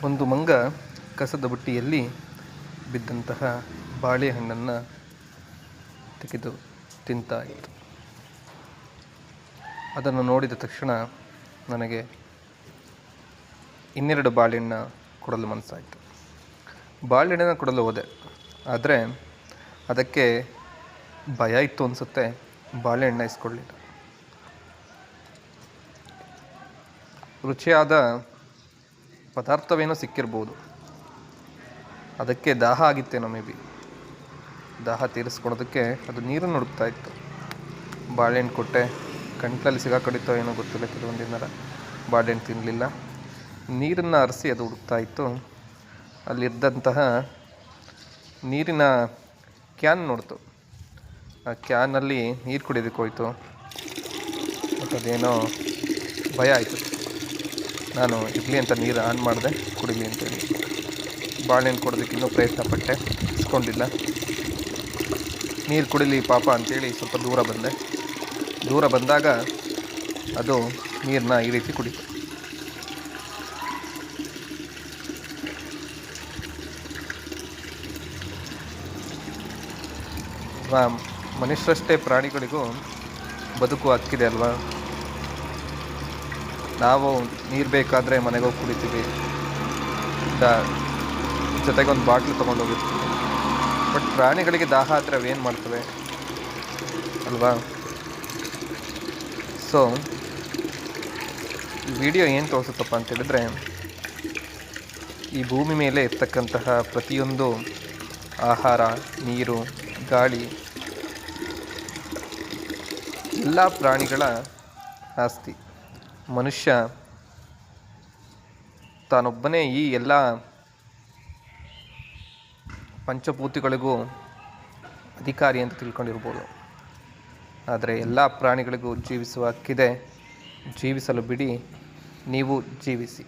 ಒಂದು ಮಂಗ ಕಸದ ಬುಟ್ಟಿಯಲ್ಲಿ ಬಿದ್ದಂತಹ ಬಾಳೆಹಣ್ಣನ್ನು ತೆಗೆದು ತಿಂತಾ ಇತ್ತು. ಅದನ್ನು ನೋಡಿದ ತಕ್ಷಣ ನನಗೆ ಇನ್ನೆರಡು ಬಾಳೆಹಣ್ಣ ಕೊಡಲು ಮನಸ್ಸಾಯಿತು. ಬಾಳೆಹಣ್ಣನ್ನು ಕೊಡಲು ಹೋದೆ, ಆದರೆ ಅದಕ್ಕೆ ಭಯ ಇತ್ತು ಅನಿಸುತ್ತೆ. ಬಾಳೆಹಣ್ಣ ಇಸ್ಕೊಳ್ಳಿಲ್ಲ. ರುಚಿಯಾದ ಪದಾರ್ಥವೇನೋ ಸಿಕ್ಕಿರ್ಬೋದು, ಅದಕ್ಕೆ ದಾಹ ಆಗಿತ್ತೇನೋ ಮೇ ಬಿ. ದಾಹ ತೀರಿಸ್ಕೊಳೋದಕ್ಕೆ ಅದು ನೀರನ್ನು ಹುಡುಕ್ತಾ ಇತ್ತು. ಬಾಳೆಹಣ್ಣು ಕೊಟ್ಟೆ, ಕಂಟ್ಲಲ್ಲಿ ಸಿಗಾಕಡಿತೋ ಏನೋ ಗೊತ್ತಿಲ್ಲ, ಕೆಲವೊಂದು ದಿನ ಬಾಳೆಹಣ್ಣು ತಿನ್ನಲಿಲ್ಲ. ನೀರನ್ನು ಹರಿಸಿ ಅದು ಹುಡುಕ್ತಾ ಇತ್ತು. ಅಲ್ಲಿದ್ದಂತಹ ನೀರಿನ ಕ್ಯಾನ್ ನೋಡ್ತು. ಆ ಕ್ಯಾನಲ್ಲಿ ನೀರು ಕುಡಿಯೋದಕ್ಕೆ ಹೋಯ್ತು. ಮತ್ತು ಅದೇನೋ ಭಯ ಆಯಿತು. ನಾನು ಇರಲಿ ಅಂತ ನೀರು ಆನ್ ಮಾಡಿದೆ, ಕುಡಿಲಿ ಅಂತೇಳಿ. ಬಾಳೆಹಣ್ಣು ಕೊಡೋದಕ್ಕೆ ಇನ್ನೂ ಪ್ರಯತ್ನ ಪಟ್ಟೆ, ಇಸ್ಕೊಂಡಿಲ್ಲ. ನೀರು ಕುಡಿಲಿ ಪಾಪ ಅಂತೇಳಿ ಸ್ವಲ್ಪ ದೂರ ಬಂದೆ. ದೂರ ಬಂದಾಗ ಅದು ನೀರನ್ನ ಈ ರೀತಿ ಕುಡಿತು. ಮನುಷ್ಯರಷ್ಟೇ ಪ್ರಾಣಿಗಳಿಗೂ ಬದುಕು ಹಕ್ಕಿದೆ ಅಲ್ವಾ. ನಾವು ನೀರು ಬೇಕಾದರೆ ಮನೆಗೆ ಹೋಗಿ ಕುಡಿತೀವಿ, ಜೊತೆಗೆ ಒಂದು ಬಾಟ್ಲು ತೊಗೊಂಡೋಗಿರ್ತೀವಿ. ಬಟ್ ಪ್ರಾಣಿಗಳಿಗೆ ದಾಹ ಆದರೆ ಅವೇನು ಮಾಡ್ತವೆ ಅಲ್ವಾ. ಸೊ ಈ ವಿಡಿಯೋ ಏನು ತೋರಿಸುತ್ತಪ್ಪ ಅಂತೇಳಿದರೆ, ಈ ಭೂಮಿ ಮೇಲೆ ಇರ್ತಕ್ಕಂತಹ ಪ್ರತಿಯೊಂದು ಆಹಾರ, ನೀರು, ಗಾಳಿ ಎಲ್ಲ ಪ್ರಾಣಿಗಳ ಆಸ್ತಿ. ಮನುಷ್ಯ ತಾನೊಬ್ಬನೇ ಈ ಎಲ್ಲ ಪಂಚಭೂತಗಳಿಗೂ ಅಧಿಕಾರಿ ಅಂತ ತಿಳ್ಕೊಂಡಿರ್ಬೋದು. ಆದರೆ ಎಲ್ಲ ಪ್ರಾಣಿಗಳಿಗೂ ಜೀವಿಸುವ ಹಕ್ಕಿದೆ. ಜೀವಿಸಲು ಬಿಡಿ, ನೀವು ಜೀವಿಸಿ.